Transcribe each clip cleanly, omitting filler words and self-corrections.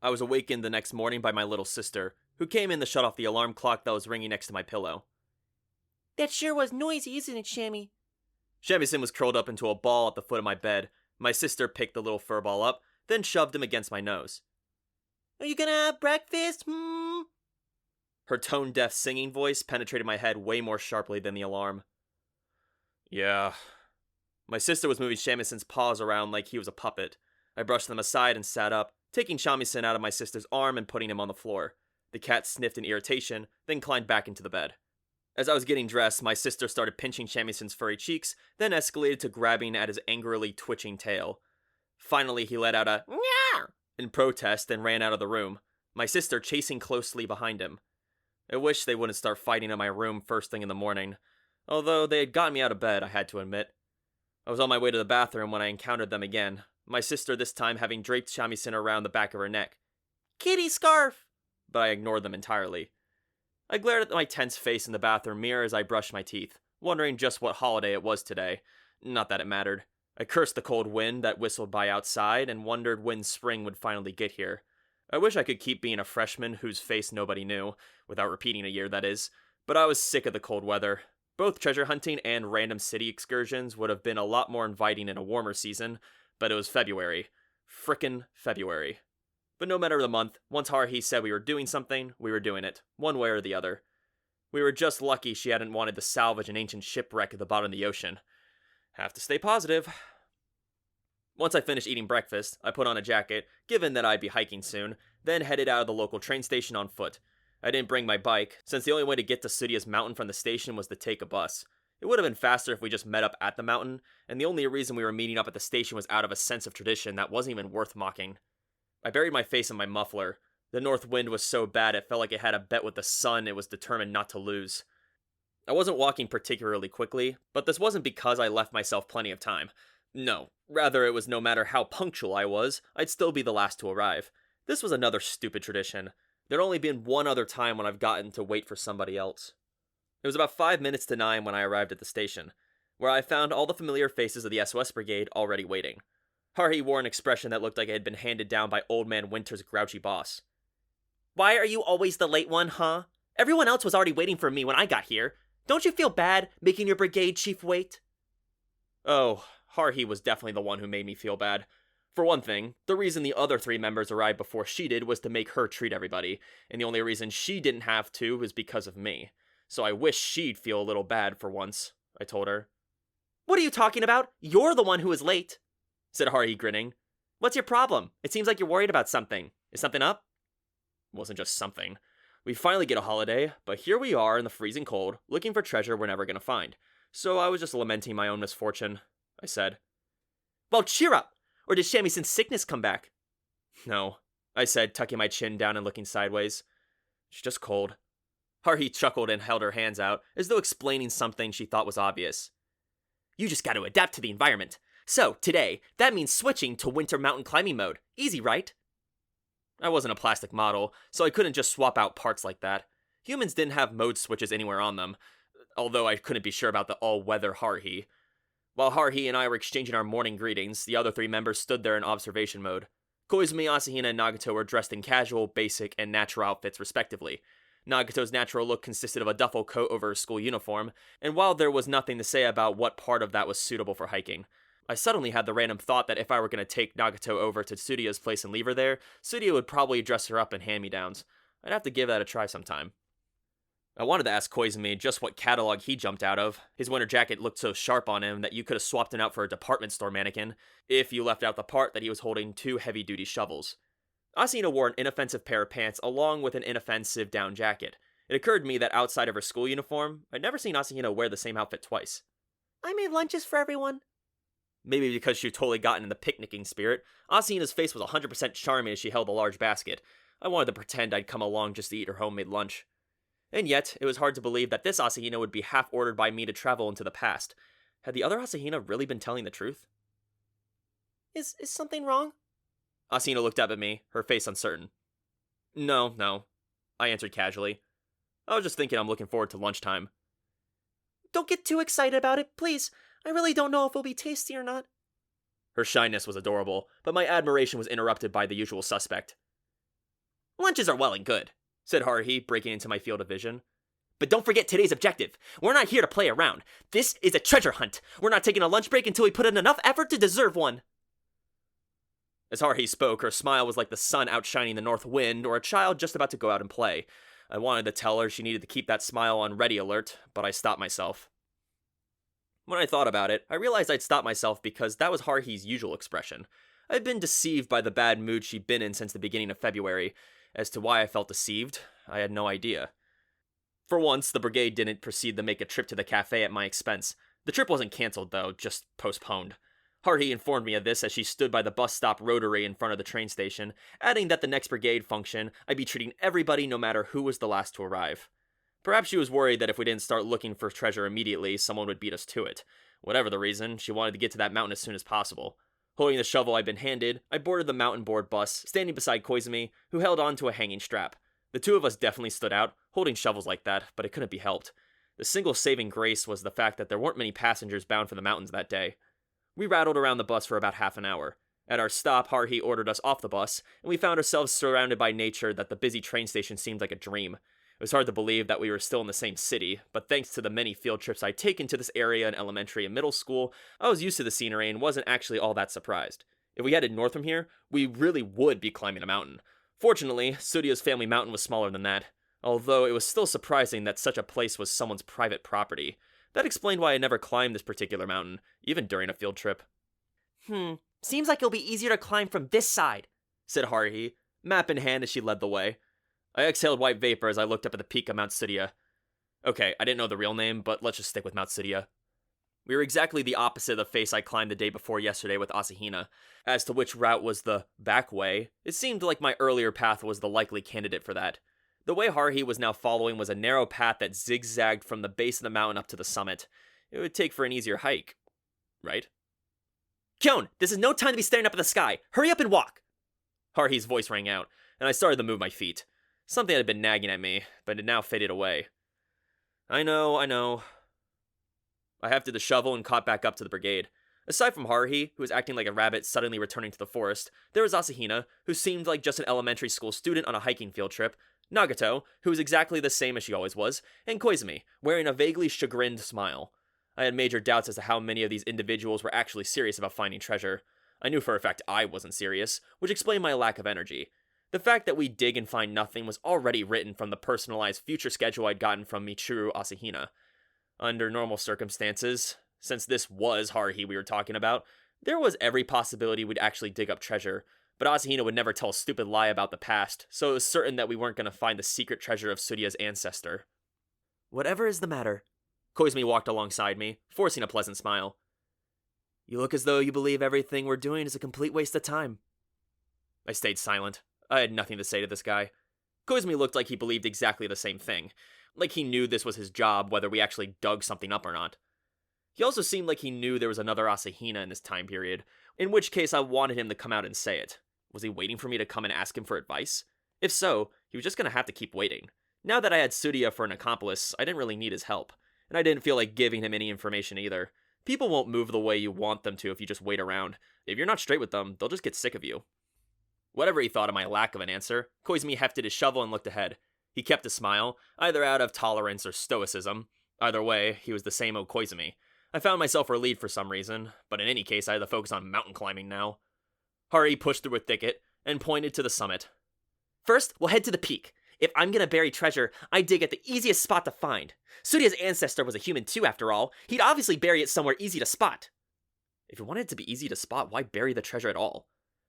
I was awakened the next morning by my little sister, who came in to shut off the alarm clock that was ringing next to my pillow. That sure was noisy, isn't it, Shammy? Shamisen was curled up into a ball at the foot of my bed. My sister picked the little fur ball up, then shoved him against my nose. Are you gonna have breakfast? Her tone-deaf singing voice penetrated my head way more sharply than the alarm. Yeah. My sister was moving Shamisen's paws around like he was a puppet. I brushed them aside and sat up, taking Shamisen out of my sister's arm and putting him on the floor. The cat sniffed in irritation, then climbed back into the bed. As I was getting dressed, my sister started pinching Shamisen's furry cheeks, then escalated to grabbing at his angrily twitching tail. Finally, he let out a "Nyah!" in protest and ran out of the room, my sister chasing closely behind him. I wish they wouldn't start fighting in my room first thing in the morning. Although they had gotten me out of bed, I had to admit. I was on my way to the bathroom when I encountered them again, my sister this time having draped Shamisen around the back of her neck. Kitty scarf! But I ignored them entirely. I glared at my tense face in the bathroom mirror as I brushed my teeth, wondering just what holiday it was today. Not that it mattered. I cursed the cold wind that whistled by outside and wondered when spring would finally get here. I wish I could keep being a freshman whose face nobody knew, without repeating a year, that is, but I was sick of the cold weather. Both treasure hunting and random city excursions would have been a lot more inviting in a warmer season, but it was February. Frickin' February. But no matter the month, once Haruhi said we were doing something, we were doing it, one way or the other. We were just lucky she hadn't wanted to salvage an ancient shipwreck at the bottom of the ocean. Have to stay positive. Once I finished eating breakfast, I put on a jacket, given that I'd be hiking soon, then headed out of the local train station on foot. I didn't bring my bike, since the only way to get to Tsudiya's mountain from the station was to take a bus. It would have been faster if we just met up at the mountain, and the only reason we were meeting up at the station was out of a sense of tradition that wasn't even worth mocking. I buried my face in my muffler. The north wind was so bad it felt like it had a bet with the sun it was determined not to lose. I wasn't walking particularly quickly, but this wasn't because I left myself plenty of time. No, rather it was no matter how punctual I was, I'd still be the last to arrive. This was another stupid tradition. There'd only been one other time when I've gotten to wait for somebody else. It was about 5 minutes to 9 when I arrived at the station, where I found all the familiar faces of the SOS Brigade already waiting. Haruhi wore an expression that looked like it had been handed down by Old Man Winter's grouchy boss. Why are you always the late one, huh? Everyone else was already waiting for me when I got here. Don't you feel bad making your brigade chief wait? Oh, Haruhi was definitely the one who made me feel bad. For one thing, the reason the other 3 members arrived before she did was to make her treat everybody, and the only reason she didn't have to was because of me. So I wish she'd feel a little bad for once, I told her. What are you talking about? You're the one who is late, said Haruhi, grinning. What's your problem? It seems like you're worried about something. Is something up? It wasn't just something. We finally get a holiday, but here we are in the freezing cold, looking for treasure we're never gonna find. So I was just lamenting my own misfortune, I said. Well, cheer up! Or did Shamisen's sickness come back? No, I said, tucking my chin down and looking sideways. It's just cold. Haruhi chuckled and held her hands out, as though explaining something she thought was obvious. You just gotta adapt to the environment. So, today, that means switching to winter mountain climbing mode. Easy, right? I wasn't a plastic model, so I couldn't just swap out parts like that. Humans didn't have mode switches anywhere on them, although I couldn't be sure about the all-weather Haruhi. While Haruhi and I were exchanging our morning greetings, the other 3 members stood there in observation mode. Koizumi, Asahina, and Nagato were dressed in casual, basic, and natural outfits respectively. Nagato's natural look consisted of a duffel coat over her school uniform, and while there was nothing to say about what part of that was suitable for hiking, I suddenly had the random thought that if I were going to take Nagato over to Tsudiya's place and leave her there, Tsudiya would probably dress her up in hand-me-downs. I'd have to give that a try sometime. I wanted to ask Koizumi just what catalog he jumped out of. His winter jacket looked so sharp on him that you could have swapped him out for a department store mannequin, if you left out the part that he was holding 2 heavy-duty shovels. Asahina wore an inoffensive pair of pants along with an inoffensive down jacket. It occurred to me that outside of her school uniform, I'd never seen Asahina wear the same outfit twice. I made lunches for everyone. Maybe because she totally gotten in the picnicking spirit, Asahina's face was 100% charming as she held a large basket. I wanted to pretend I'd come along just to eat her homemade lunch. And yet, it was hard to believe that this Asahina would be half-ordered by me to travel into the past. Had the other Asahina really been telling the truth? Is something wrong? Asahina looked up at me, her face uncertain. No, I answered casually. I was just thinking I'm looking forward to lunchtime. Don't get too excited about it, please. I really don't know if it'll be tasty or not. Her shyness was adorable, but my admiration was interrupted by the usual suspect. Lunches are well and good, said Haruhi, breaking into my field of vision. But don't forget today's objective. We're not here to play around. This is a treasure hunt. We're not taking a lunch break until we put in enough effort to deserve one. As Haruhi spoke, her smile was like the sun outshining the north wind or a child just about to go out and play. I wanted to tell her she needed to keep that smile on ready alert, but I stopped myself. When I thought about it, I realized I'd stopped myself because that was Haruhi's usual expression. I'd been deceived by the bad mood she'd been in since the beginning of February. As to why I felt deceived, I had no idea. For once, the brigade didn't proceed to make a trip to the cafe at my expense. The trip wasn't cancelled, though, just postponed. Haruhi informed me of this as she stood by the bus stop rotary in front of the train station, adding that the next brigade function, I'd be treating everybody no matter who was the last to arrive. Perhaps she was worried that if we didn't start looking for treasure immediately, someone would beat us to it. Whatever the reason, she wanted to get to that mountain as soon as possible. Holding the shovel I'd been handed, I boarded the mountain board bus, standing beside Koizumi, who held on to a hanging strap. The two of us definitely stood out, holding shovels like that, but it couldn't be helped. The single saving grace was the fact that there weren't many passengers bound for the mountains that day. We rattled around the bus for about half an hour. At our stop, Haruhi ordered us off the bus, and we found ourselves surrounded by nature that the busy train station seemed like a dream. It was hard to believe that we were still in the same city, but thanks to the many field trips I'd taken to this area in elementary and middle school, I was used to the scenery and wasn't actually all that surprised. If we headed north from here, we really would be climbing a mountain. Fortunately, Surya's family mountain was smaller than that, although it was still surprising that such a place was someone's private property. That explained why I never climbed this particular mountain, even during a field trip. Seems like it'll be easier to climb from this side, said Haruhi, map in hand as she led the way. I exhaled white vapor as I looked up at the peak of Mount Surya. Okay, I didn't know the real name, but let's just stick with Mount Surya. We were exactly the opposite of the face I climbed the day before yesterday with Asahina. As to which route was the back way, it seemed like my earlier path was the likely candidate for that. The way Haruhi was now following was a narrow path that zigzagged from the base of the mountain up to the summit. It would take for an easier hike, right? Kyon, this is no time to be staring up at the sky. Hurry up and walk! Haruhi's voice rang out, and I started to move my feet. Something had been nagging at me, but it now faded away. I know. I hefted the shovel and caught back up to the brigade. Aside from Haruhi, who was acting like a rabbit suddenly returning to the forest, there was Asahina, who seemed like just an elementary school student on a hiking field trip, Nagato, who was exactly the same as she always was, and Koizumi, wearing a vaguely chagrined smile. I had major doubts as to how many of these individuals were actually serious about finding treasure. I knew for a fact I wasn't serious, which explained my lack of energy. The fact that we dig and find nothing was already written from the personalized future schedule I'd gotten from Michiru Asahina. Under normal circumstances, since this was Haruhi we were talking about, there was every possibility we'd actually dig up treasure, but Asahina would never tell a stupid lie about the past, so it was certain that we weren't going to find the secret treasure of Surya's ancestor. Whatever is the matter? Koizumi walked alongside me, forcing a pleasant smile. You look as though you believe everything we're doing is a complete waste of time. I stayed silent. I had nothing to say to this guy. Koizumi looked like he believed exactly the same thing, like he knew this was his job whether we actually dug something up or not. He also seemed like he knew there was another Asahina in this time period, in which case I wanted him to come out and say it. Was he waiting for me to come and ask him for advice? If so, he was just going to have to keep waiting. Now that I had Surya for an accomplice, I didn't really need his help, and I didn't feel like giving him any information either. People won't move the way you want them to if you just wait around. If you're not straight with them, they'll just get sick of you. Whatever he thought of my lack of an answer, Koizumi hefted his shovel and looked ahead. He kept a smile, either out of tolerance or stoicism. Either way, he was the same old Koizumi. I found myself relieved for some reason, but in any case I had to focus on mountain climbing now. Haruhi pushed through a thicket and pointed to the summit. First, we'll head to the peak. If I'm gonna bury treasure, I dig at the easiest spot to find. Surya's ancestor was a human too, after all. He'd obviously bury it somewhere easy to spot. If you wanted it to be easy to spot, why bury the treasure at all?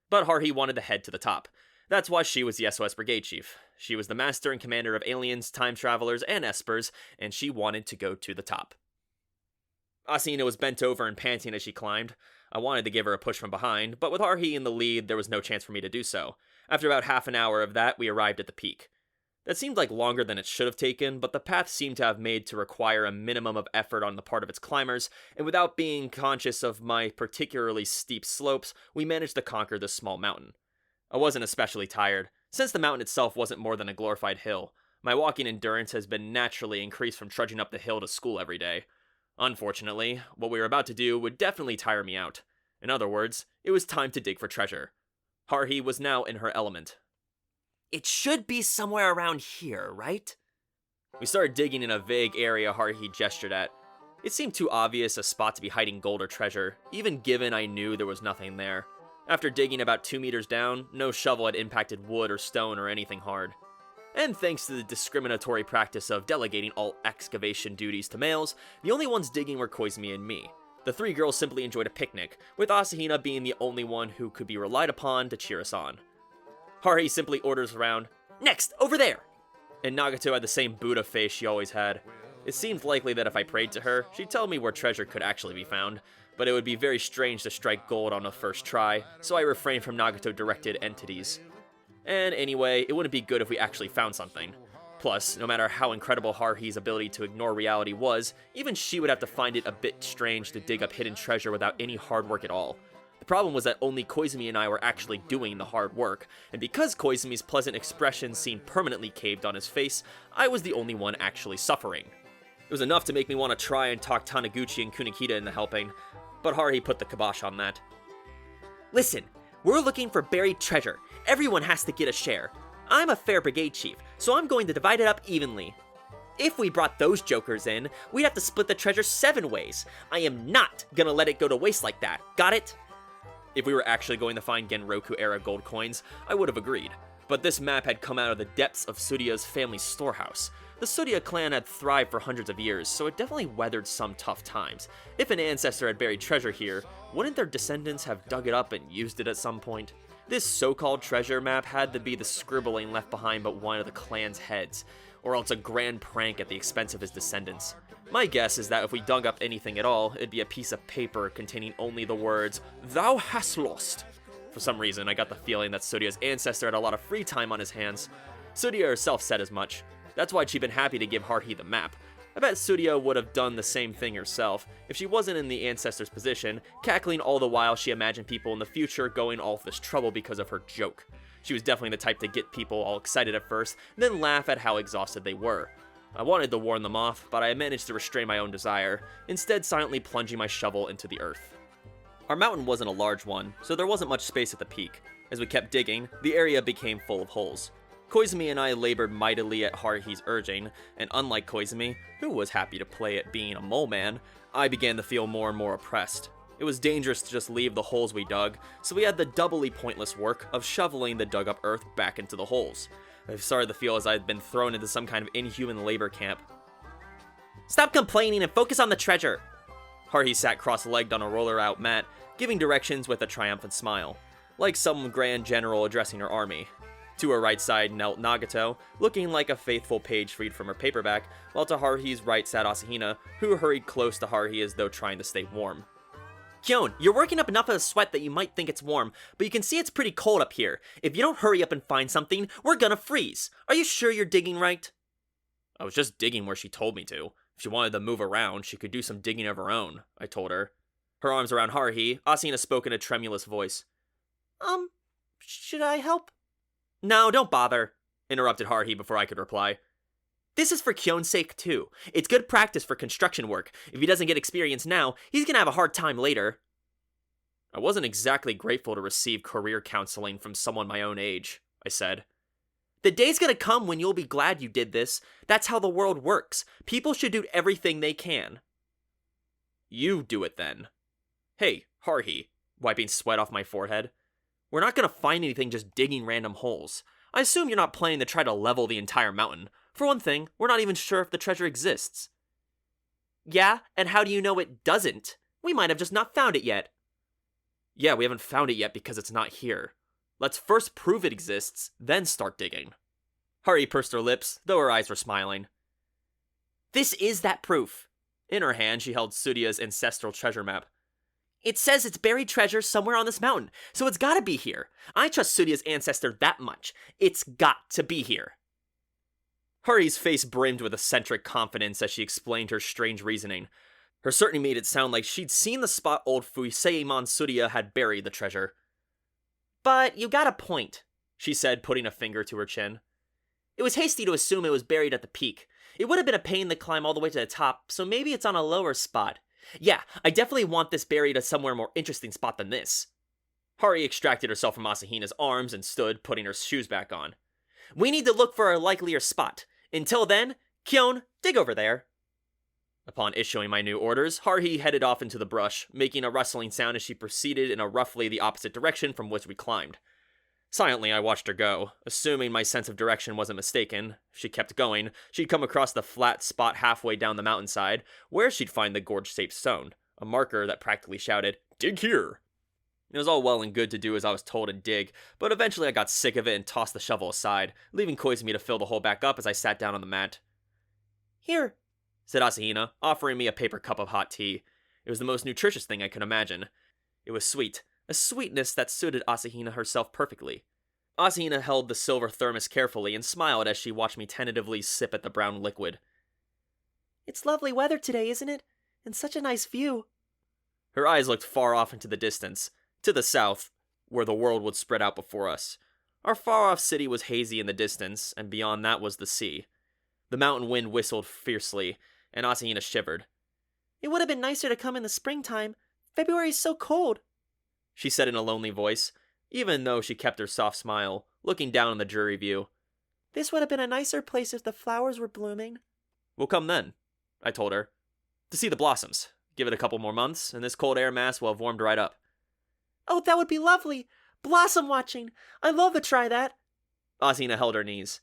But Haruhi wanted to head to the top. That's why she was the SOS Brigade Chief. She was the master and commander of aliens, time travelers, and espers, and she wanted to go to the top. Asahina was bent over and panting as she climbed. I wanted to give her a push from behind, but with Haruhi in the lead, there was no chance for me to do so. After about half an hour of that, we arrived at the peak. That seemed like longer than it should have taken, but the path seemed to have made to require a minimum of effort on the part of its climbers, and without being conscious of my particularly steep slopes, we managed to conquer this small mountain. I wasn't especially tired, since the mountain itself wasn't more than a glorified hill. My walking endurance has been naturally increased from trudging up the hill to school every day. Unfortunately, what we were about to do would definitely tire me out. In other words, it was time to dig for treasure. Haruhi was now in her element. It should be somewhere around here, right? We started digging in a vague area Haruhi gestured at. It seemed too obvious a spot to be hiding gold or treasure, even given I knew there was nothing there. After digging about 2 meters down, no shovel had impacted wood or stone or anything hard. And thanks to the discriminatory practice of delegating all excavation duties to males, the only ones digging were Koizumi and me. The 3 girls simply enjoyed a picnic, with Asahina being the only one who could be relied upon to cheer us on. Haruhi simply orders around, "Next, over there!" and Nagato had the same Buddha face she always had. It seemed likely that if I prayed to her, she'd tell me where treasure could actually be found, but it would be very strange to strike gold on the first try, so I refrained from Nagato-directed entities. And anyway, it wouldn't be good if we actually found something. Plus, no matter how incredible Haruhi's ability to ignore reality was, even she would have to find it a bit strange to dig up hidden treasure without any hard work at all. The problem was that only Koizumi and I were actually doing the hard work, and because Koizumi's pleasant expression seemed permanently caved on his face, I was the only one actually suffering. It was enough to make me want to try and talk Taniguchi and Kunikita into helping, but Haruhi put the kibosh on that. "Listen, we're looking for buried treasure. Everyone has to get a share. I'm a fair brigade chief, so I'm going to divide it up evenly. If we brought those jokers in, we'd have to split the treasure 7 ways. I am not gonna let it go to waste like that. Got it?" If we were actually going to find Genroku-era gold coins, I would have agreed. But this map had come out of the depths of Tsurya's family storehouse. The Tsurya clan had thrived for hundreds of years, so it definitely weathered some tough times. If an ancestor had buried treasure here, wouldn't their descendants have dug it up and used it at some point? This so-called treasure map had to be the scribbling left behind by one of the clan's heads, or else a grand prank at the expense of his descendants. My guess is that if we dug up anything at all, it'd be a piece of paper containing only the words, "Thou hast lost." For some reason, I got the feeling that Tsurya's ancestor had a lot of free time on his hands. Tsurya herself said as much. That's why she'd been happy to give Haruhi the map. I bet Tsurya would have done the same thing herself, if she wasn't in the ancestor's position, cackling all the while she imagined people in the future going all this trouble because of her joke. She was definitely the type to get people all excited at first, then laugh at how exhausted they were. I wanted to warn them off, but I managed to restrain my own desire, instead silently plunging my shovel into the earth. Our mountain wasn't a large one, so there wasn't much space at the peak. As we kept digging, the area became full of holes. Koizumi and I labored mightily at Haruhi's urging, and unlike Koizumi, who was happy to play at being a mole man, I began to feel more and more oppressed. It was dangerous to just leave the holes we dug, so we had the doubly pointless work of shoveling the dug up earth back into the holes. I started to feel as I had been thrown into some kind of inhuman labor camp. "Stop complaining and focus on the treasure." Haruhi sat cross-legged on a roller-out mat, giving directions with a triumphant smile, like some grand general addressing her army. To her right side knelt Nagato, looking like a faithful page freed from her paperback, while to Haruhi's right sat Asahina, who hurried close to Haruhi as though trying to stay warm. "Kyon, you're working up enough of a sweat that you might think it's warm, but you can see it's pretty cold up here. If you don't hurry up and find something, we're gonna freeze. Are you sure you're digging right?" I was just digging where she told me to. If she wanted to move around, she could do some digging of her own, I told her. Her arms around Haruhi, Asahina spoke in a tremulous voice. Should I help?" "No, don't bother," interrupted Haruhi before I could reply. "This is for Kyon's sake, too. It's good practice for construction work. If he doesn't get experience now, he's gonna have a hard time later." I wasn't exactly grateful to receive career counseling from someone my own age, I said. "The day's gonna come when you'll be glad you did this. That's how the world works. People should do everything they can." "You do it then." "Hey, Haruhi," wiping sweat off my forehead. "We're not gonna find anything just digging random holes. I assume you're not planning to try to level the entire mountain. For one thing, we're not even sure if the treasure exists." "Yeah, and how do you know it doesn't? We might have just not found it yet." "Yeah, we haven't found it yet because it's not here. Let's first prove it exists, then start digging." Haruhi pursed her lips, though her eyes were smiling. "This is that proof." In her hand, she held Tsurya's ancestral treasure map. "It says it's buried treasure somewhere on this mountain, so it's gotta be here. I trust Tsurya's ancestor that much. It's got to be here." Haruhi's face brimmed with eccentric confidence as she explained her strange reasoning. Her certainty made it sound like she'd seen the spot old Fuseimon Tsurya had buried the treasure. "But you got a point," she said, putting a finger to her chin. "It was hasty to assume it was buried at the peak. It would have been a pain to climb all the way to the top, so maybe it's on a lower spot. Yeah, I definitely want this buried at somewhere more interesting spot than this." Haruhi extracted herself from Asahina's arms and stood, putting her shoes back on. We need to look for a likelier spot. Until then, Kyon, dig over there. Upon issuing my new orders, Haruhi headed off into the brush, making a rustling sound as she proceeded in a roughly the opposite direction from which we climbed. Silently, I watched her go, assuming my sense of direction wasn't mistaken. If she kept going, she'd come across the flat spot halfway down the mountainside, where she'd find the gorge-shaped stone, a marker that practically shouted, "Dig here!" It was all well and good to do as I was told and dig, but eventually I got sick of it and tossed the shovel aside, leaving Koizumi to fill the hole back up as I sat down on the mat. "Here," said Asahina, offering me a paper cup of hot tea. It was the most nutritious thing I could imagine. It was sweet, a sweetness that suited Asahina herself perfectly. Asahina held the silver thermos carefully and smiled as she watched me tentatively sip at the brown liquid. "It's lovely weather today, isn't it? And such a nice view." Her eyes looked far off into the distance, to the south, where the world would spread out before us. Our far-off city was hazy in the distance, and beyond that was the sea. The mountain wind whistled fiercely, and Asahina shivered. "It would have been nicer to come in the springtime. February's so cold," she said in a lonely voice, even though she kept her soft smile, looking down on the dreary view. "This would have been a nicer place if the flowers were blooming." "We'll come then," I told her. "To see the blossoms. Give it a couple more months, and this cold air mass will have warmed right up." "Oh, that would be lovely! Blossom watching! I'd love to try that." Asahina held her knees.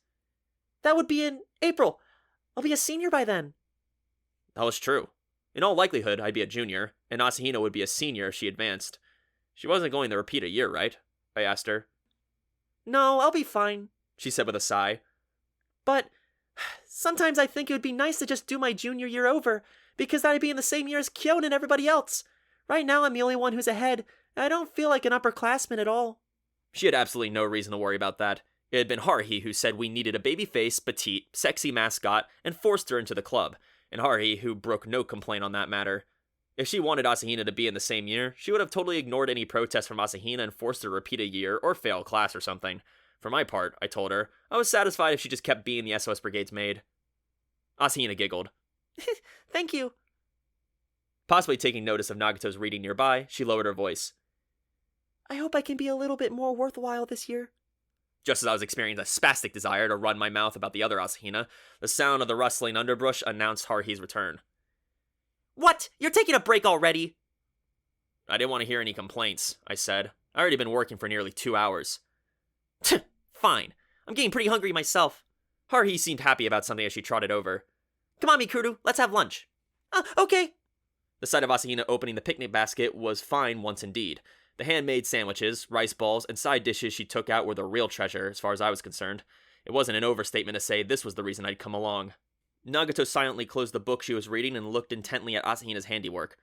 "That would be in April. I'll be a senior by then." That was true. In all likelihood, I'd be a junior, and Asahina would be a senior if she advanced. She wasn't going to repeat a year, right? I asked her. "No, I'll be fine," she said with a sigh. "But sometimes I think it would be nice to just do my junior year over, because then I'd be in the same year as Kyon and everybody else. Right now I'm the only one who's ahead, and I don't feel like an upperclassman at all." She had absolutely no reason to worry about that. It had been Haruhi who said we needed a baby-faced, petite, sexy mascot and forced her into the club, and Haruhi who broke no complaint on that matter. If she wanted Asahina to be in the same year, she would have totally ignored any protest from Asahina and forced her to repeat a year or fail class or something. For my part, I told her, I was satisfied if she just kept being the SOS Brigade's maid. Asahina giggled. "Thank you." Possibly taking notice of Nagato's reading nearby, she lowered her voice. "I hope I can be a little bit more worthwhile this year." Just as I was experiencing a spastic desire to run my mouth about the other Asahina, the sound of the rustling underbrush announced Haruhi's return. "What? You're taking a break already?" I didn't want to hear any complaints, I said. I already been working for nearly 2 hours. "Fine. I'm getting pretty hungry myself." Haruhi seemed happy about something as she trotted over. "Come on, Mikuru, let's have lunch." Okay." The sight of Asahina opening the picnic basket was fine once indeed. The handmade sandwiches, rice balls, and side dishes she took out were the real treasure, as far as I was concerned. It wasn't an overstatement to say this was the reason I'd come along. Nagato silently closed the book she was reading and looked intently at Asahina's handiwork.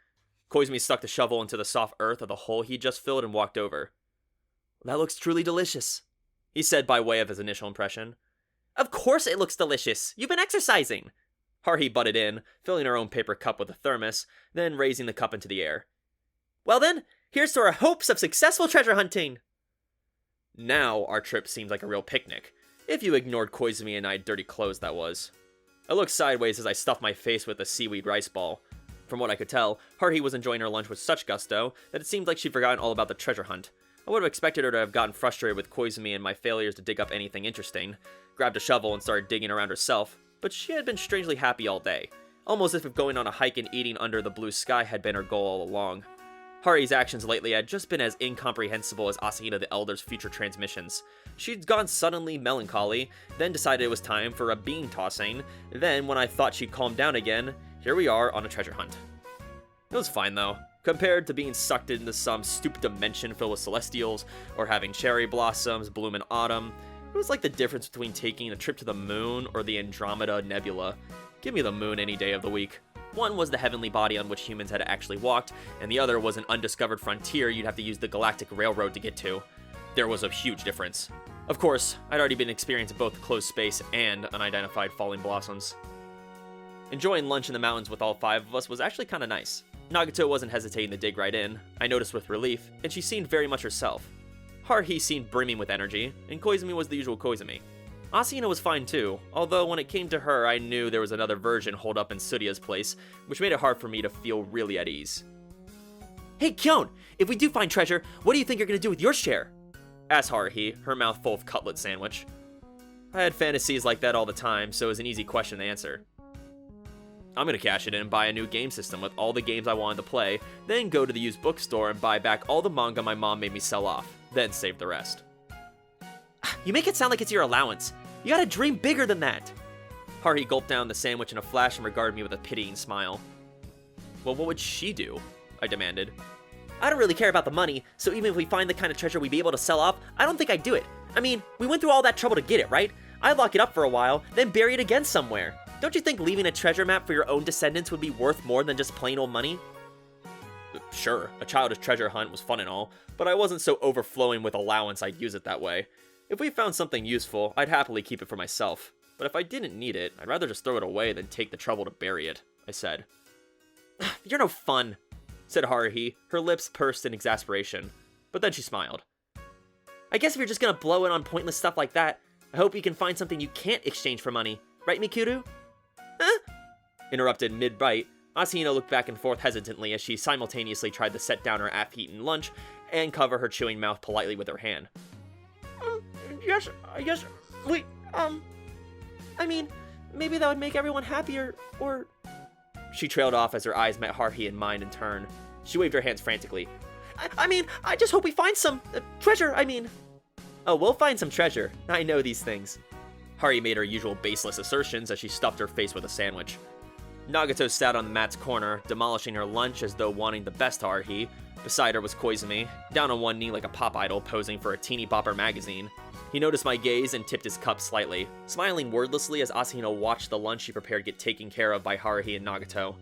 Koizumi stuck the shovel into the soft earth of the hole he just filled and walked over. "That looks truly delicious," he said by way of his initial impression. "Of course it looks delicious. You've been exercising." Haruhi butted in, filling her own paper cup with a thermos, then raising the cup into the air. "Well then, here's to our hopes of successful treasure hunting." Now our trip seemed like a real picnic, if you ignored Koizumi and I's dirty clothes, that was. I looked sideways as I stuffed my face with a seaweed rice ball. From what I could tell, Haruhi was enjoying her lunch with such gusto that it seemed like she'd forgotten all about the treasure hunt. I would have expected her to have gotten frustrated with Koizumi and my failures to dig up anything interesting, grabbed a shovel and started digging around herself, but she had been strangely happy all day, almost as if going on a hike and eating under the blue sky had been her goal all along. Haruhi's actions lately had just been as incomprehensible as Asahina the Elder's future transmissions. She'd gone suddenly melancholy, then decided it was time for a bean tossing, then when I thought she'd calmed down again, here we are on a treasure hunt. It was fine though, compared to being sucked into some stupid dimension filled with celestials, or having cherry blossoms bloom in autumn. It was like the difference between taking a trip to the moon or the Andromeda Nebula. Give me the moon any day of the week. One was the heavenly body on which humans had actually walked, and the other was an undiscovered frontier you'd have to use the galactic railroad to get to. There was a huge difference. Of course, I'd already been experiencing both closed space and unidentified falling blossoms. Enjoying lunch in the mountains with all 5 of us was actually kinda nice. Nagato wasn't hesitating to dig right in, I noticed with relief, and she seemed very much herself. Haruhi seemed brimming with energy, and Koizumi was the usual Koizumi. Asahina was fine too, although when it came to her, I knew there was another version holed up in Surya's place, which made it hard for me to feel really at ease. "Hey Kyon, if we do find treasure, what do you think you're gonna do with your share?" asked Haruhi, her mouth full of cutlet sandwich. I had fantasies like that all the time, so it was an easy question to answer. I'm gonna cash it in and buy a new game system with all the games I wanted to play, then go to the used bookstore and buy back all the manga my mom made me sell off, then save the rest. You make it sound like it's your allowance. You gotta dream bigger than that. Haruhi gulped down the sandwich in a flash and regarded me with a pitying smile. Well, what would she do? I demanded. I don't really care about the money, so even if we find the kind of treasure we'd be able to sell off, I don't think I'd do it. I mean, we went through all that trouble to get it, right? I'd lock it up for a while, then bury it again somewhere. Don't you think leaving a treasure map for your own descendants would be worth more than just plain old money? Sure, a childish treasure hunt was fun and all, but I wasn't so overflowing with allowance I'd use it that way. If we found something useful, I'd happily keep it for myself. But if I didn't need it, I'd rather just throw it away than take the trouble to bury it, I said. You're no fun, said Haruhi, her lips pursed in exasperation. But then she smiled. I guess if you're just gonna blow it on pointless stuff like that, I hope you can find something you can't exchange for money. Right, Mikuru? Huh? Interrupted mid-bite, Asahina looked back and forth hesitantly as she simultaneously tried to set down her half-eaten lunch and cover her chewing mouth politely with her hand. Yes, I guess, wait, I mean, maybe that would make everyone happier, or... She trailed off as her eyes met Haruhi and mine in turn. She waved her hands frantically. I mean, I just hope we find some treasure, I mean. Oh, we'll find some treasure. I know these things. Haruhi made her usual baseless assertions as she stuffed her face with a sandwich. Nagato sat on the mat's corner, demolishing her lunch as though wanting the best Haruhi. Beside her was Koizumi, down on one knee like a pop idol posing for a teeny bopper magazine. He noticed my gaze and tipped his cup slightly, smiling wordlessly as Asahina watched the lunch she prepared get taken care of by Haruhi and Nagato.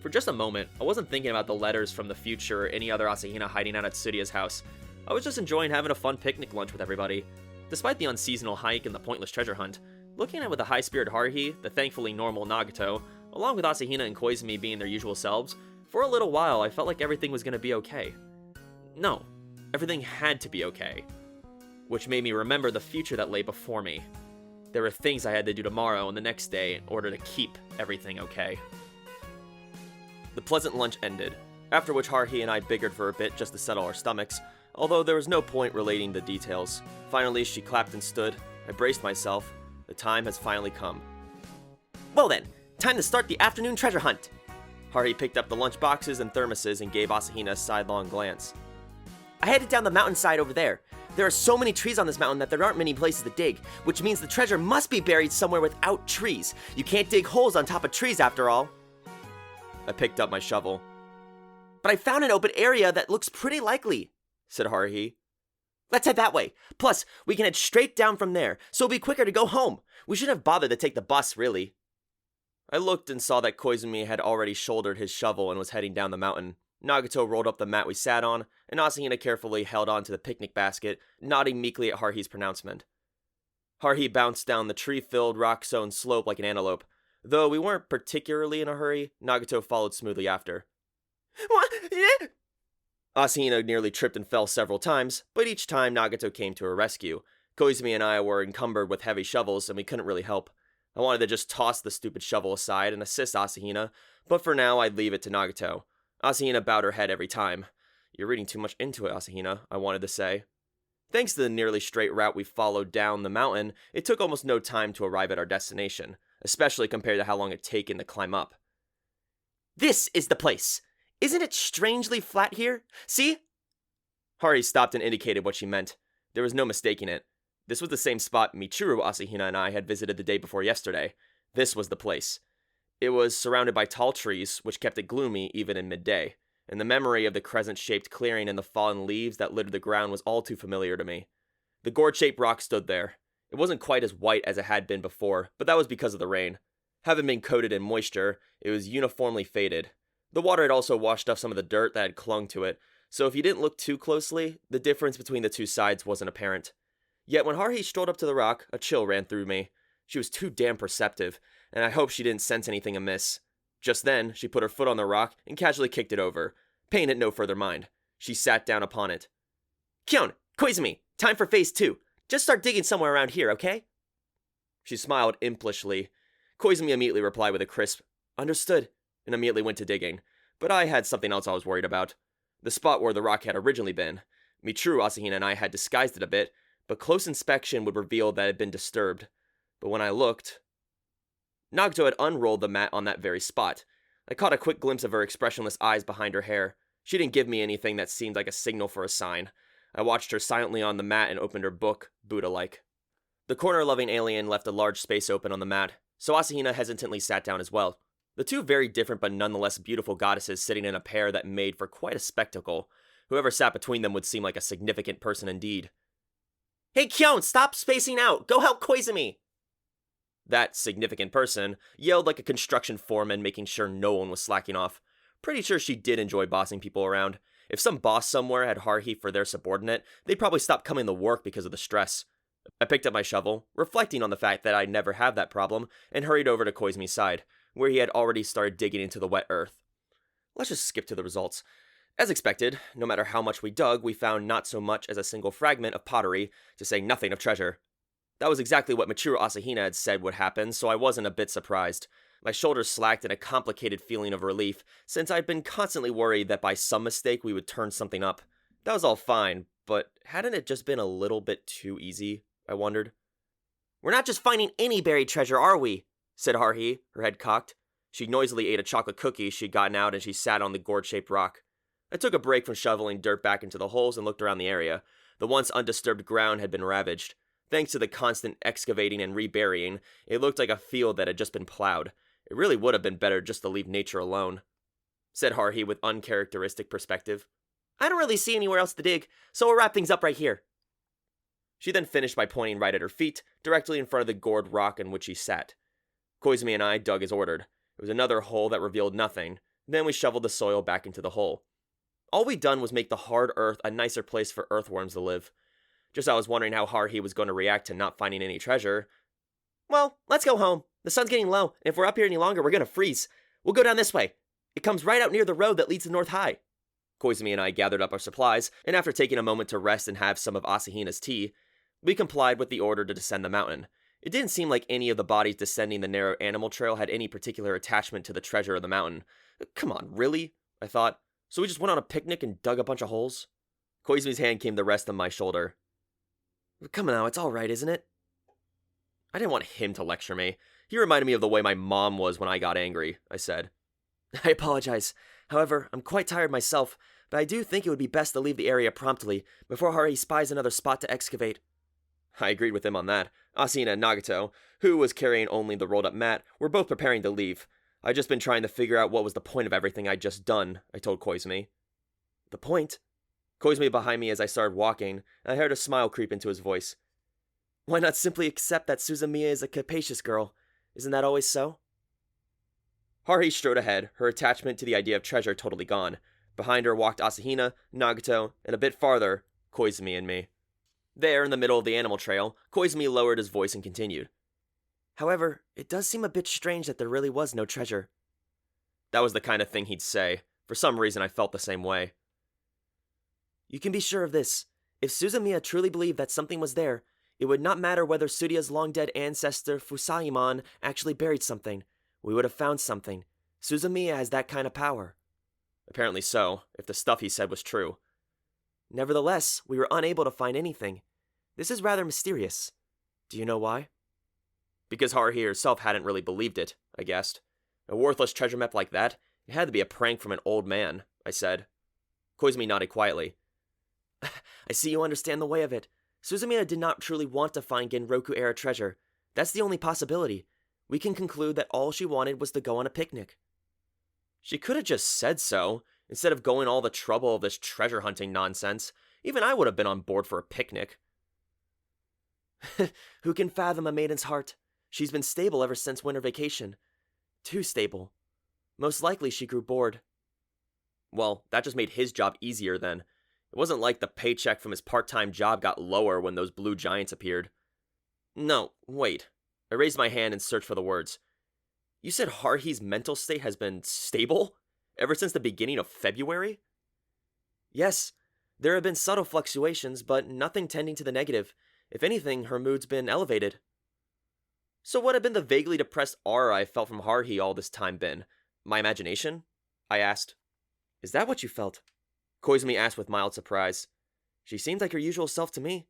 For just a moment, I wasn't thinking about the letters from the future or any other Asahina hiding out at Tsuruya's house. I was just enjoying having a fun picnic lunch with everybody. Despite the unseasonal hike and the pointless treasure hunt, looking at with a high-spirited Haruhi, the thankfully normal Nagato, along with Asahina and Koizumi being their usual selves, for a little while I felt like everything was going to be okay. No, everything had to be okay. Which made me remember the future that lay before me. There were things I had to do tomorrow and the next day in order to keep everything okay. The pleasant lunch ended, after which Haruhi and I bickered for a bit just to settle our stomachs, although there was no point relating the details. Finally, she clapped and stood. I braced myself. The time has finally come. Well then, time to start the afternoon treasure hunt. Haruhi picked up the lunch boxes and thermoses and gave Asahina a sidelong glance. I headed down the mountainside over there. There are so many trees on this mountain that there aren't many places to dig, which means the treasure must be buried somewhere without trees. You can't dig holes on top of trees after all. I picked up my shovel. But I found an open area that looks pretty likely, said Haruhi. Let's head that way. Plus, we can head straight down from there, so it'll be quicker to go home. We shouldn't have bothered to take the bus, really. I looked and saw that Koizumi had already shouldered his shovel and was heading down the mountain. Nagato rolled up the mat we sat on, and Asahina carefully held on to the picnic basket, nodding meekly at Haruhi's pronouncement. Haruhi bounced down the tree-filled, rock-sown slope like an antelope. Though we weren't particularly in a hurry, Nagato followed smoothly after. What? Asahina nearly tripped and fell several times, but each time Nagato came to her rescue. Koizumi and I were encumbered with heavy shovels, and we couldn't really help. I wanted to just toss the stupid shovel aside and assist Asahina, but for now I'd leave it to Nagato. Asahina bowed her head every time. You're reading too much into it, Asahina, I wanted to say. Thanks to the nearly straight route we followed down the mountain, it took almost no time to arrive at our destination, especially compared to how long it'd taken to climb up. This is the place. Isn't it strangely flat here? See? Haruhi stopped and indicated what she meant. There was no mistaking it. This was the same spot Michiru, Asahina, and I had visited the day before yesterday. This was the place. It was surrounded by tall trees, which kept it gloomy even in midday, and the memory of the crescent-shaped clearing and the fallen leaves that littered the ground was all too familiar to me. The gourd-shaped rock stood there. It wasn't quite as white as it had been before, but that was because of the rain. Having been coated in moisture, it was uniformly faded. The water had also washed off some of the dirt that had clung to it, so if you didn't look too closely, the difference between the two sides wasn't apparent. Yet when Haruhi strolled up to the rock, a chill ran through me. She was too damn perceptive, and I hoped she didn't sense anything amiss. Just then, she put her foot on the rock and casually kicked it over, paying it no further mind. She sat down upon it. Kyon, Koizumi, time for phase 2. Just start digging somewhere around here, okay? She smiled impishly. Koizumi immediately replied with a crisp, "Understood," and immediately went to digging. But I had something else I was worried about. The spot where the rock had originally been. Michiru, Asahina, and I had disguised it a bit, but close inspection would reveal that it had been disturbed. But when I looked, Nagato had unrolled the mat on that very spot. I caught a quick glimpse of her expressionless eyes behind her hair. She didn't give me anything that seemed like a signal for a sign. I watched her silently on the mat and opened her book, Buddha-like. The corner-loving alien left a large space open on the mat, so Asahina hesitantly sat down as well. The two very different but nonetheless beautiful goddesses sitting in a pair that made for quite a spectacle. Whoever sat between them would seem like a significant person indeed. Hey Kyon, stop spacing out! Go help Koizumi! That significant person yelled like a construction foreman, making sure no one was slacking off. Pretty sure she did enjoy bossing people around. If some boss somewhere had Haruhi for their subordinate, they'd probably stop coming to work because of the stress. I picked up my shovel, reflecting on the fact that I'd never have that problem, and hurried over to Koizumi's side, where he had already started digging into the wet earth. Let's just skip to the results. As expected, no matter how much we dug, we found not so much as a single fragment of pottery, to say nothing of treasure. That was exactly what Michiru Asahina had said would happen, so I wasn't a bit surprised. My shoulders slacked in a complicated feeling of relief, since I'd been constantly worried that by some mistake we would turn something up. That was all fine, but hadn't it just been a little bit too easy, I wondered. We're not just finding any buried treasure, are we? Said Haruhi, her head cocked. She noisily ate a chocolate cookie she'd gotten out and she sat on the gourd-shaped rock. I took a break from shoveling dirt back into the holes and looked around the area. The once undisturbed ground had been ravaged. Thanks to the constant excavating and reburying, it looked like a field that had just been plowed. It really would have been better just to leave nature alone, said Haruhi with uncharacteristic perspective. I don't really see anywhere else to dig, so we'll wrap things up right here. She then finished by pointing right at her feet, directly in front of the gourd rock on which she sat. Koizumi and I dug as ordered. It was another hole that revealed nothing. Then we shoveled the soil back into the hole. All we'd done was make the hard earth a nicer place for earthworms to live. Just I was wondering how Haruhi was going to react to not finding any treasure. Well, let's go home. The sun's getting low, and if we're up here any longer, we're going to freeze. We'll go down this way. It comes right out near the road that leads to North High. Koizumi and I gathered up our supplies, and after taking a moment to rest and have some of Asahina's tea, we complied with the order to descend the mountain. It didn't seem like any of the bodies descending the narrow animal trail had any particular attachment to the treasure of the mountain. Come on, really? I thought. So we just went on a picnic and dug a bunch of holes? Koizumi's hand came to rest on my shoulder. Come on now, it's alright, isn't it? I didn't want him to lecture me. He reminded me of the way my mom was when I got angry, I said. I apologize. However, I'm quite tired myself, but I do think it would be best to leave the area promptly, before Haruhi spies another spot to excavate. I agreed with him on that. Asahina and Nagato, who was carrying only the rolled-up mat, were both preparing to leave. I'd just been trying to figure out what was the point of everything I'd just done, I told Koizumi. The point? Koizumi behind me as I started walking, and I heard a smile creep into his voice. Why not simply accept that Suzumiya is a capacious girl? Isn't that always so? Haruhi strode ahead, her attachment to the idea of treasure totally gone. Behind her walked Asahina, Nagato, and a bit farther, Koizumi and me. There, in the middle of the animal trail, Koizumi lowered his voice and continued. However, it does seem a bit strange that there really was no treasure. That was the kind of thing he'd say. For some reason, I felt the same way. You can be sure of this. If Suzumiya truly believed that something was there, it would not matter whether Surya's long-dead ancestor Fusayimon actually buried something. We would have found something. Suzumiya has that kind of power. Apparently so, if the stuff he said was true. Nevertheless, we were unable to find anything. This is rather mysterious. Do you know why? Because Haruhi herself hadn't really believed it, I guessed. A worthless treasure map like that? It had to be a prank from an old man, I said. Koizumi nodded quietly. I see you understand the way of it. Suzumiya did not truly want to find Genroku-era treasure. That's the only possibility. We can conclude that all she wanted was to go on a picnic. She could have just said so, instead of going all the trouble of this treasure hunting nonsense. Even I would have been on board for a picnic. Who can fathom a maiden's heart? She's been stable ever since winter vacation. Too stable. Most likely she grew bored. Well, that just made his job easier then. It wasn't like the paycheck from his part-time job got lower when those blue giants appeared. No, wait. I raised my hand and searched for the words. You said Haruhi's mental state has been stable? Ever since the beginning of February? Yes. There have been subtle fluctuations, but nothing tending to the negative. If anything, her mood's been elevated. So what had been the vaguely depressed aura I felt from Haruhi all this time been? My imagination? I asked. Is that what you felt? Koizumi asked with mild surprise. She seemed like her usual self to me.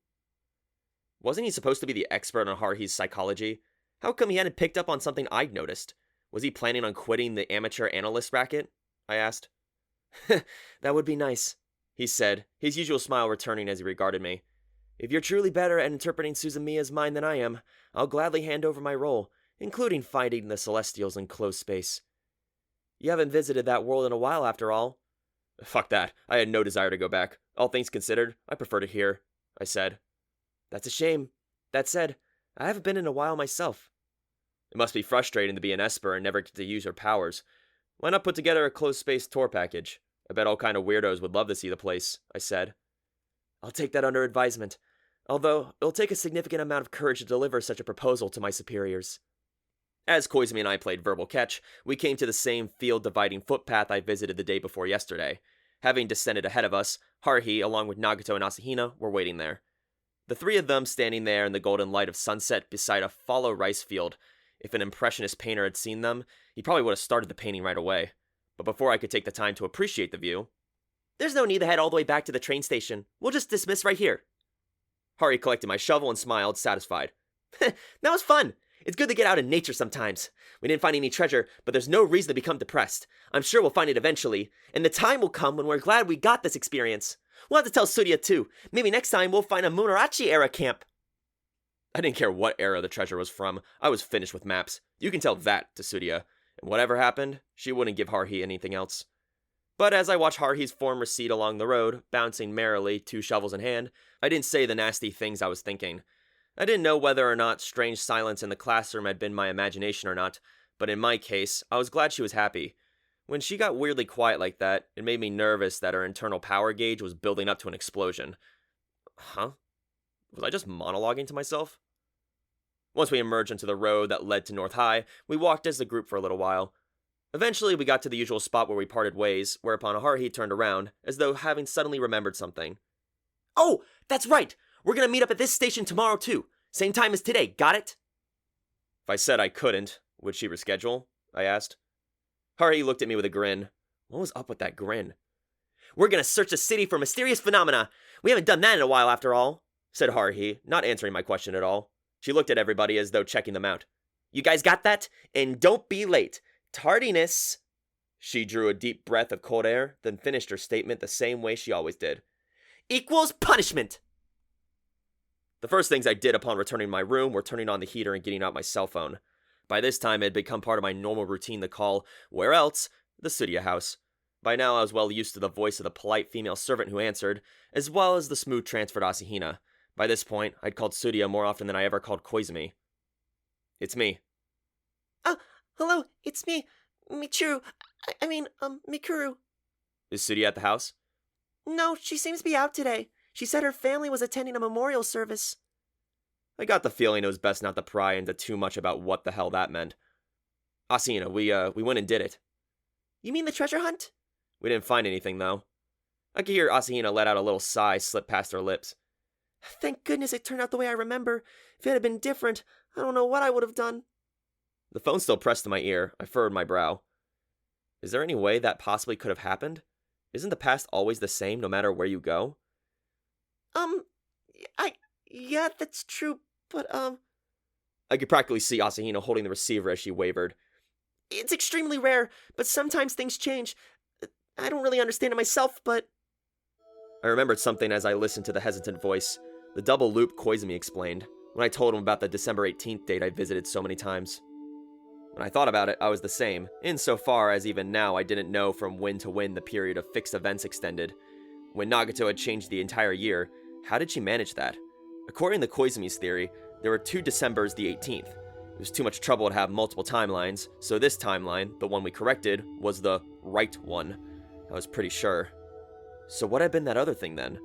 Wasn't he supposed to be the expert on Haruhi's psychology? How come he hadn't picked up on something I'd noticed? Was he planning on quitting the amateur analyst racket? I asked. That would be nice, he said, his usual smile returning as he regarded me. If you're truly better at interpreting Suzumiya's mind than I am, I'll gladly hand over my role, including fighting the Celestials in closed space. You haven't visited that world in a while, after all. Fuck that. I had no desire to go back. All things considered, I prefer to here, I said. That's a shame. That said, I haven't been in a while myself. It must be frustrating to be an Esper and never get to use her powers. Why not put together a closed-space tour package? I bet all kind of weirdos would love to see the place, I said. I'll take that under advisement, although it'll take a significant amount of courage to deliver such a proposal to my superiors. As Koizumi and I played verbal catch, we came to the same field-dividing footpath I visited the day before yesterday. Having descended ahead of us, Haruhi, along with Nagato and Asahina, were waiting there. The three of them standing there in the golden light of sunset beside a fallow rice field. If an impressionist painter had seen them, he probably would have started the painting right away. But before I could take the time to appreciate the view, there's no need to head all the way back to the train station. We'll just dismiss right here. Haruhi collected my shovel and smiled, satisfied. That was fun. It's good to get out in nature sometimes. We didn't find any treasure, but there's no reason to become depressed. I'm sure we'll find it eventually, and the time will come when we're glad we got this experience. We'll have to tell Surya too. Maybe next time we'll find a Munarachi-era camp. I didn't care what era the treasure was from. I was finished with maps. You can tell that to Surya. And whatever happened, she wouldn't give Haruhi anything else. But as I watched Haruhi's form recede along the road, bouncing merrily, 2 shovels in hand, I didn't say the nasty things I was thinking. I didn't know whether or not strange silence in the classroom had been my imagination or not, but in my case, I was glad she was happy. When she got weirdly quiet like that, it made me nervous that her internal power gauge was building up to an explosion. Huh? Was I just monologuing to myself? Once we emerged into the road that led to North High, we walked as a group for a little while. Eventually, we got to the usual spot where we parted ways, whereupon Haruhi turned around, as though having suddenly remembered something. Oh, that's right! We're gonna meet up at this station tomorrow too. Same time as today, got it? If I said I couldn't, would she reschedule? I asked. Haruhi looked at me with a grin. What was up with that grin? We're gonna search the city for mysterious phenomena. We haven't done that in a while after all, said Haruhi, not answering my question at all. She looked at everybody as though checking them out. You guys got that? And don't be late. Tardiness. She drew a deep breath of cold air, then finished her statement the same way she always did. Equals punishment. The first things I did upon returning to my room were turning on the heater and getting out my cell phone. By this time, it had become part of my normal routine to call, where else, the Surya house. By now, I was well used to the voice of the polite female servant who answered, as well as the smooth transfer to Asahina. By this point, I'd called Surya more often than I ever called Koizumi. It's me. Hello, it's me, Michiru. Mikuru. Is Surya at the house? No, she seems to be out today. She said her family was attending a memorial service. I got the feeling it was best not to pry into too much about what the hell that meant. Asahina, we went and did it. You mean the treasure hunt? We didn't find anything, though. I could hear Asahina let out a little sigh slip past her lips. Thank goodness it turned out the way I remember. If it had been different, I don't know what I would have done. The phone still pressed to my ear. I furrowed my brow. Is there any way that possibly could have happened? Isn't the past always the same no matter where you go? Yeah, that's true, but, I could practically see Asahina holding the receiver as she wavered. It's extremely rare, but sometimes things change. I don't really understand it myself, but... I remembered something as I listened to the hesitant voice. The double loop Koizumi explained, when I told him about the December 18th date I visited so many times. When I thought about it, I was the same, insofar as even now I didn't know from when to when the period of fixed events extended. When Nagato had changed the entire year, how did she manage that? According to Koizumi's theory, there were 2 Decembers the 18th. It was too much trouble to have multiple timelines, so this timeline, the one we corrected, was the right one. I was pretty sure. So what had been that other thing then?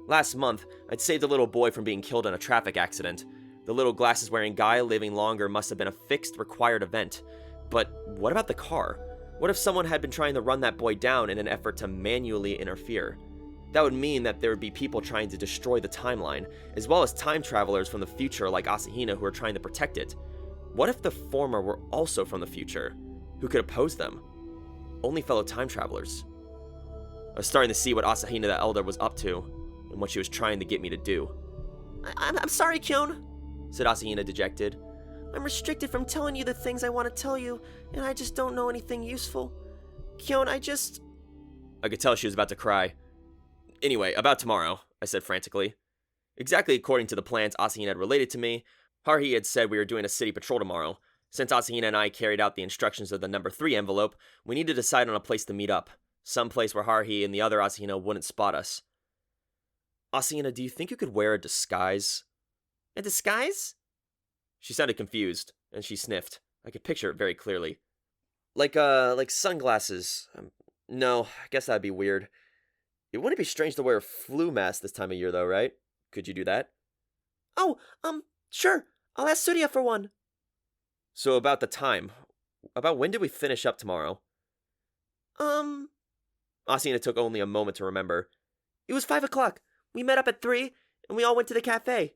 Last month, I'd saved a little boy from being killed in a traffic accident. The little glasses-wearing guy living longer must have been a fixed, required event. But what about the car? What if someone had been trying to run that boy down in an effort to manually interfere? That would mean that there would be people trying to destroy the timeline, as well as time travelers from the future like Asahina who are trying to protect it. What if the former were also from the future? Who could oppose them? Only fellow time travelers. I was starting to see what Asahina the Elder was up to, and what she was trying to get me to do. I'm sorry, Kyon, said Asahina, dejected. I'm restricted from telling you the things I want to tell you, and I just don't know anything useful. Kyon, I could tell she was about to cry. Anyway, about tomorrow, I said frantically. Exactly according to the plans Asahina had related to me, Haruhi had said we were doing a city patrol tomorrow. Since Asahina and I carried out the instructions of the number 3 envelope, we need to decide on a place to meet up. Some place where Haruhi and the other Asahina wouldn't spot us. Asahina, do you think you could wear a disguise? A disguise? She sounded confused, and she sniffed. I could picture it very clearly. Like sunglasses. No, I guess that'd be weird. It wouldn't be strange to wear a flu mask this time of year, though, right? Could you do that? Oh, sure. I'll ask Surya for one. So about the time. About when did we finish up tomorrow? Asahina took only a moment to remember. It was 5 o'clock. We met up at 3, and we all went to the cafe.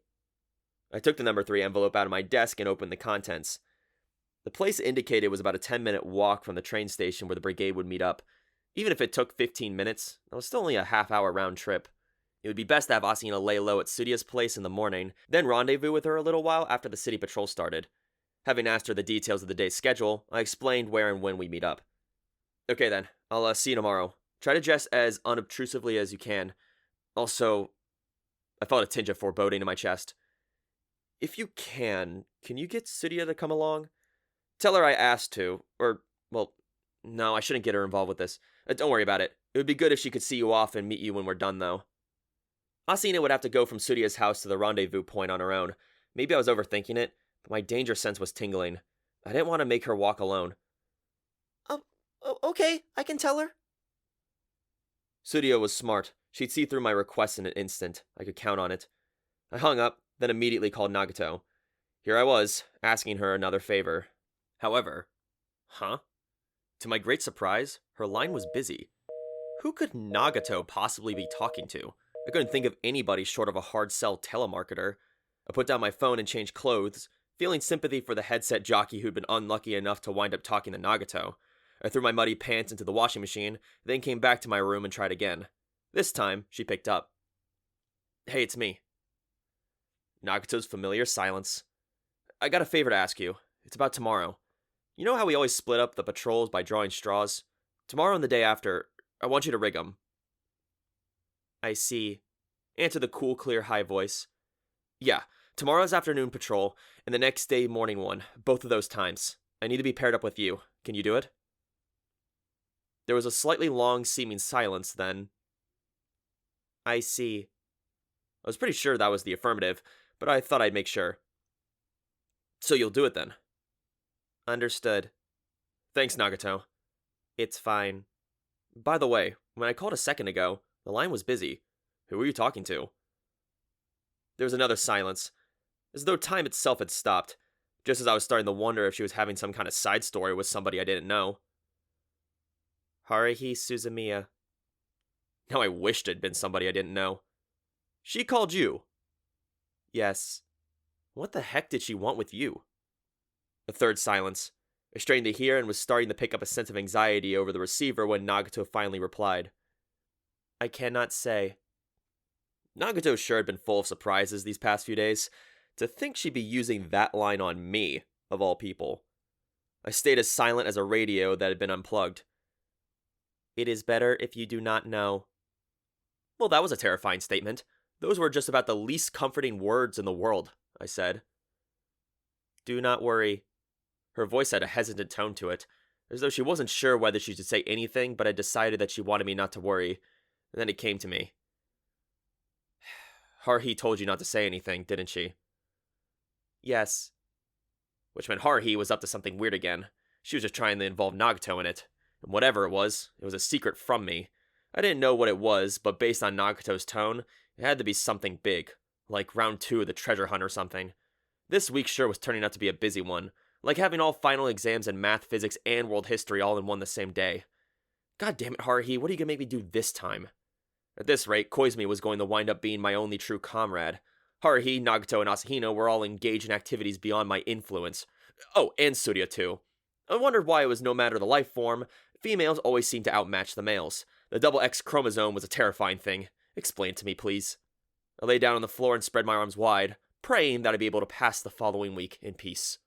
I took the number 3 envelope out of my desk and opened the contents. The place indicated was about a 10-minute walk from the train station where the brigade would meet up. Even if it took 15 minutes, that was still only a half-hour round trip. It would be best to have Asahina lay low at Surya's place in the morning, then rendezvous with her a little while after the city patrol started. Having asked her the details of the day's schedule, I explained where and when we meet up. Okay then, I'll see you tomorrow. Try to dress as unobtrusively as you can. Also, I felt a tinge of foreboding in my chest. If you can you get Surya to come along? Tell her I asked to, no, I shouldn't get her involved with this. Don't worry about it. It would be good if she could see you off and meet you when we're done, though. Asahina would have to go from Surya's house to the rendezvous point on her own. Maybe I was overthinking it, but my danger sense was tingling. I didn't want to make her walk alone. Okay, I can tell her. Surya was smart. She'd see through my request in an instant. I could count on it. I hung up, then immediately called Nagato. Here I was, asking her another favor. However, to my great surprise, her line was busy. Who could Nagato possibly be talking to? I couldn't think of anybody short of a hard-sell telemarketer. I put down my phone and changed clothes, feeling sympathy for the headset jockey who'd been unlucky enough to wind up talking to Nagato. I threw my muddy pants into the washing machine, then came back to my room and tried again. This time, she picked up. Hey, it's me. Nagato's familiar silence. I got a favor to ask you. It's about tomorrow. You know how we always split up the patrols by drawing straws? Tomorrow and the day after, I want you to rig 'em. I see, answered the cool, clear, high voice. Yeah, tomorrow's afternoon patrol, and the next day morning one, both of those times. I need to be paired up with you. Can you do it? There was a slightly long-seeming silence, then. I see. I was pretty sure that was the affirmative, but I thought I'd make sure. So you'll do it then? Understood. Thanks, Nagato. It's fine. By the way, when I called a second ago, the line was busy. Who were you talking to? There was another silence, as though time itself had stopped, just as I was starting to wonder if she was having some kind of side story with somebody I didn't know. Haruhi Suzumiya. Now I wished it'd been somebody I didn't know. She called you? Yes. What the heck did she want with you? A third silence. I strained to hear and was starting to pick up a sense of anxiety over the receiver when Nagato finally replied. I cannot say. Nagato sure had been full of surprises these past few days. To think she'd be using that line on me, of all people. I stayed as silent as a radio that had been unplugged. It is better if you do not know. Well, that was a terrifying statement. Those were just about the least comforting words in the world, I said. Do not worry. Her voice had a hesitant tone to it, as though she wasn't sure whether she should say anything, but had decided that she wanted me not to worry. And then it came to me. Haruhi told you not to say anything, didn't she? Yes. Which meant Haruhi was up to something weird again. She was just trying to involve Nagato in it. And whatever it was a secret from me. I didn't know what it was, but based on Nagato's tone, it had to be something big. Like round 2 of the treasure hunt or something. This week sure was turning out to be a busy one. Like having all final exams in math, physics, and world history all in one the same day. God damn it, Haruhi, what are you gonna make me do this time? At this rate, Koizumi was going to wind up being my only true comrade. Haruhi, Nagato, and Asahina were all engaged in activities beyond my influence. Oh, and Surya too. I wondered why it was no matter the life form, females always seemed to outmatch the males. The double X chromosome was a terrifying thing. Explain it to me, please. I lay down on the floor and spread my arms wide, praying that I'd be able to pass the following week in peace.